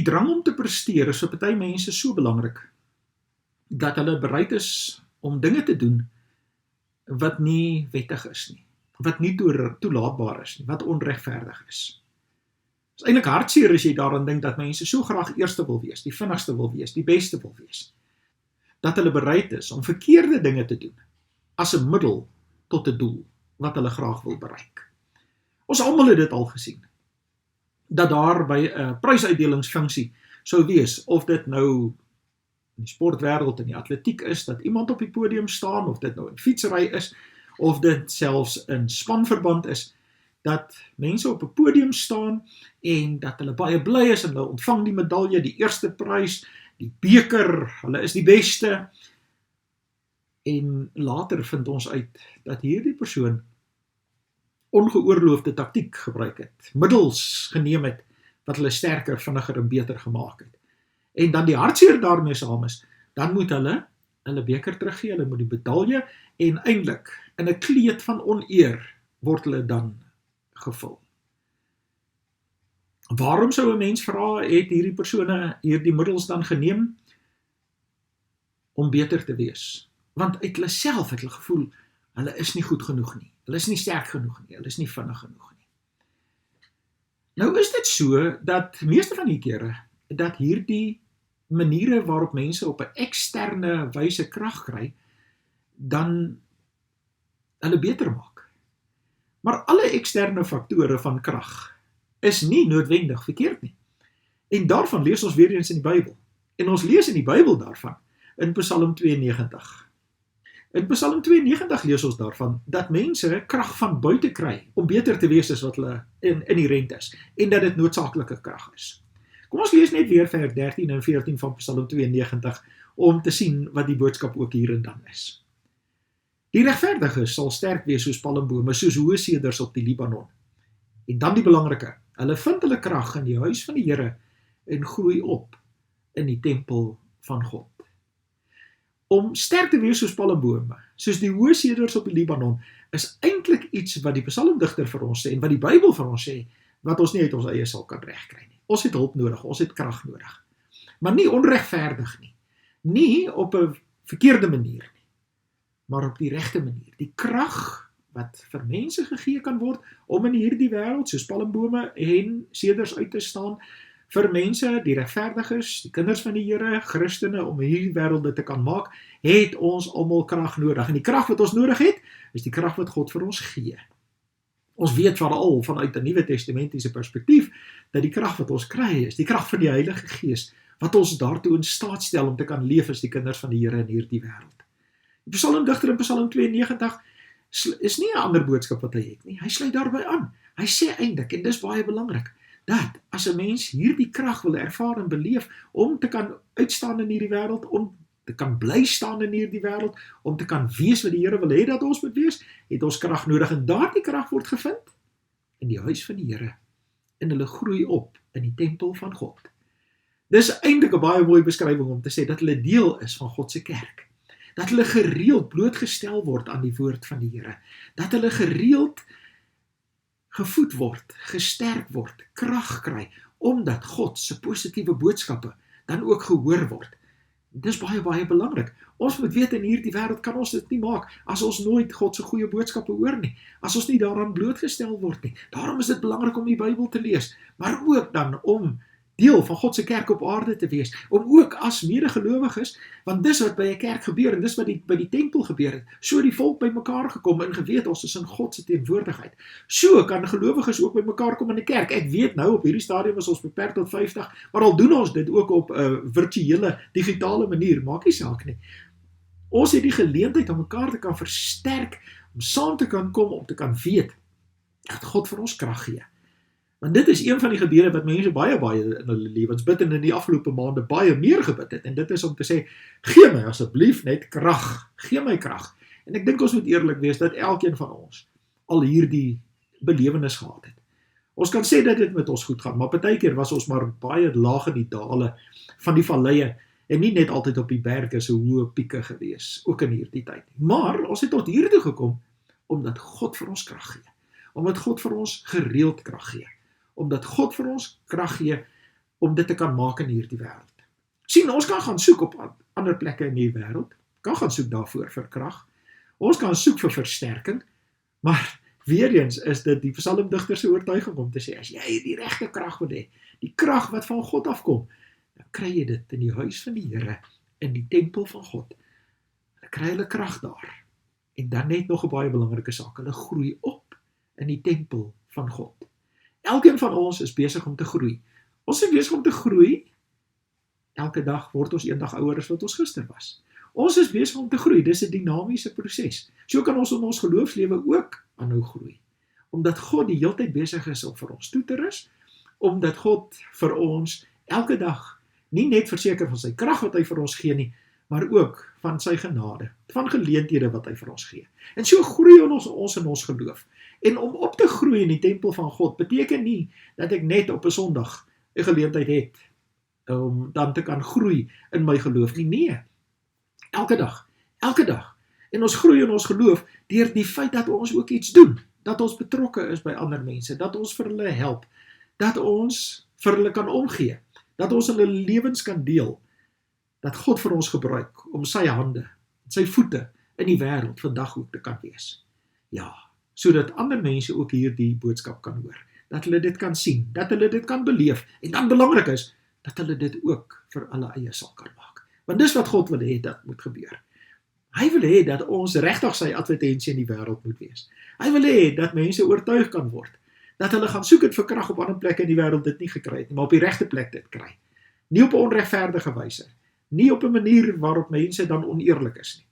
Die drang om te presteer is vir party mense so belangrik, dat hulle bereid is om dinge te doen wat nie wettig is nie, wat nie toelaatbaar is nie, wat onregverdig is. Dit is eintlik hartseer as jy daaraan dink dat mense so graag eerste wil wees, die vinnigste wil wees, die beste wil wees, dat hulle bereid is om verkeerde dinge te doen, as 'n middel tot 'n doel, wat hulle graag wil bereik. Ons almal het dit al gesien, dat daar by 'n prysuitdelingsfunksie sou wees, of dit nou in die sportwêreld, in die atletiek is, dat iemand op die podium staan, of dit nou in fietsry is, of dit selfs in spanverband is, dat mense op 'n podium staan, en dat hulle baie bly is, en hulle ontvang die medalje, die eerste prys, die beker, hulle is die beste, en later vind ons uit, dat hierdie persoon ongeoorloofde taktiek gebruik het, middels geneem het, wat hulle sterker, vinniger en beter gemaak het. En dan die hartseer daarmee saam is, dan moet hulle beker teruggee, hulle moet die medalje, en eintlik, in 'n kleed van oneer, word hulle dan gevul. Waarom sou 'n mens vra, het hierdie persone hierdie middels dan geneem? Om beter te wees. Want uit hulle self het hulle gevoel, hulle is nie goed genoeg nie, hulle is nie sterk genoeg nie, hulle is nie vinnig genoeg nie. Nou is dit so, dat meeste van die kere, dat hierdie maniere waarop mense op 'n eksterne wyse krag kry, dan hulle beter maak. Maar alle eksterne faktore van krag is nie noodwendig verkeerd nie. En daarvan lees ons weer eens in die Bybel. En ons lees in die Bybel daarvan, in Psalm 92. In Psalm 92 lees ons daarvan, dat mense krag van buite kry, om beter te wees as wat hulle inherent is, en dat dit noodsaaklike krag is. Kom ons lees net weer vers 13 en 14 van Psalm 92, om te sien wat die boodskap ook hierin dan is. Die regverdiges sal sterk wees soos palmbome, soos hoë seders op die Libanon. En dan die belangrike, hulle vind hulle krag in die huis van die Here, en groei op in die tempel van God. Om sterk te wees soos palmbome, soos die hoë seders op die Libanon, is eintlik iets wat die psalmdigter vir ons sê, en wat die Bybel vir ons sê, wat ons nie uit ons eie sal kan regkry nie. Ons het hulp nodig, ons het krag nodig. Maar nie onregverdig nie. Nie op 'n verkeerde manier nie, maar op die regte manier. Die krag wat vir mense gegee kan word, om in hierdie wêreld, soos palmbome en seders uit te staan, vir mense, die regverdiges, die kinders van die Here, Christene, om hierdie wêreld dit te kan maak, het ons almal krag nodig. En die krag wat ons nodig het, is die krag wat God vir ons gee. Ons weet veral vanuit 'n Nuwe Testamentiese perspektief, dat die krag wat ons kry, is die krag van die Heilige Gees, wat ons daartoe in staat stel om te kan leef as die kinders van die Here in hierdie wêreld. Die psalmdigter in Psalm 92 is nie 'n ander boodskap wat hy het nie. Hy sluit daarby aan. Hy sê eintlik, en dis baie belangrik, dat as 'n mens hierdie krag wil ervaar en beleef, om te kan uitstaan in hierdie wêreld, om te kan bly staan in hierdie wêreld, om te kan wees wat die Here wil hê dat ons moet wees, het ons krag nodig, en daardie krag word gevind in die huis van die Here, en hulle groei op in die tempel van God. Dis eintlik 'n baie mooi beskrywing om te sê, dat hulle deel is van God se kerk, dat hulle gereeld blootgestel word aan die woord van die Here, dat hulle gereeld gevoed word, gesterk word, krag kry, omdat God se positiewe boodskappe dan ook gehoor word. Dis baie, baie belangrik. Ons moet weet, in hierdie wêreld kan ons dit nie maak, as ons nooit God se goeie boodskappe hoor nie, as ons nie daaraan blootgestel word nie. Daarom is dit belangrik om die Bybel te lees, maar ook dan om deel van God se kerk op aarde te wees, om ook as medegelowiges, want dis wat by 'n kerk gebeur, en dis wat by die tempel gebeur het, so die volk by mekaar gekom, en geweet ons is in God se teenwoordigheid. So kan gelowiges ook by mekaar kom in die kerk. Ek weet nou, op hierdie stadium is ons beperk tot 50, maar al doen ons dit ook op 'n virtuele, digitale manier, maak nie saak nie. Ons het die geleentheid om mekaar te kan versterk, om saam te kan kom, om te kan weet, dat God vir ons krag gee. Want dit is een van die gebede wat mense baie in hulle lewens bid, en in die afgelope maande baie meer gebid het, en dit is om te sê, gee my asseblief net krag, gee my krag. En ek dink ons moet eerlik wees, dat elkeen van ons al hierdie belewenis gehad het. Ons kan sê dat dit met ons goed gaan, maar partykeer was ons maar baie laag in die dale van die valleie, en nie net altyd op die berge so hoë pieke gewees, ook in hierdie tyd. Maar ons het tot hierdie gekom, omdat God vir ons krag gee, omdat God vir ons gereeld krag gee, omdat God vir ons krag gee, om dit te kan maak in hierdie wêreld. Sien, ons kan gaan soek op ander plekke in die wêreld, kan gaan soek daarvoor vir krag, ons kan soek vir versterking, maar weer eens is dit die psalmdigter se oortuiging om te sê, as jy die regte krag wil hê, die krag wat van God afkom, dan kry jy dit in die huis van die Here, in die tempel van God. Dan kry hulle krag daar. En dan net nog 'n baie belangrike saak, hulle groei op in die tempel van God. Elkeen van ons is besig om te groei. Ons is besig om te groei, elke dag word ons eendag ouer as wat ons gister was. Ons is besig om te groei, dis 'n dinamiese proses. So kan ons in ons geloofslewe ook aanhou groei. Omdat God die hele tyd besig is om vir ons toe te rus, omdat God vir ons elke dag nie net verseker van sy krag wat hy vir ons gee nie, maar ook van sy genade, van geleenthede wat hy vir ons gee. En so groei ons in ons geloof. En om op te groei in die tempel van God, beteken nie dat ek net op 'n Sondag 'n geleentheid het om dan te kan groei in my geloof nie. Nee, elke dag. En ons groei in ons geloof deur die feit dat ons ook iets doen, dat ons betrokke is by ander mense, dat ons vir hulle help, dat ons vir hulle kan omgee, dat ons hulle lewens kan deel, dat God vir ons gebruik om sy hande, sy voete in die wêreld vandag ook te kan wees. Ja, sodat ander mense ook hierdie boodskap kan hoor, dat hulle dit kan sien, dat hulle dit kan beleef, en dan belangrik is, dat hulle dit ook vir hulle eie sal kan maak. Want dis wat God wil hê dat moet gebeur. Hy wil hê dat ons regtig sy advertensie in die wêreld moet wees. Hy wil hê dat mense oortuig kan word, dat hulle gaan soek het vir krag op ander plekke in die wêreld dit nie gekry het nie, maar op die regte plek dit kry. Nie op 'n onregverdige wyse, nie op 'n manier waarop mense dan oneerlik is nie,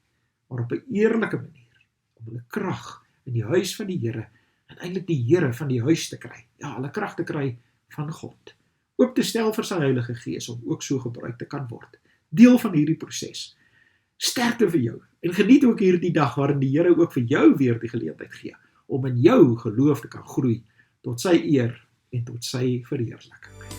maar op 'n eerlike manier, om hulle krag in die huis van die Here, en eintlik die Here van die huis te kry, ja, hulle krag te kry van God, oop te stel vir sy Heilige Gees, om ook so gebruik te kan word, deel van hierdie proses. Sterkte vir jou, en geniet ook hierdie dag, waarin die Here ook vir jou weer die geleentheid gee, om in jou geloof te kan groei, tot sy eer en tot sy verheerliking.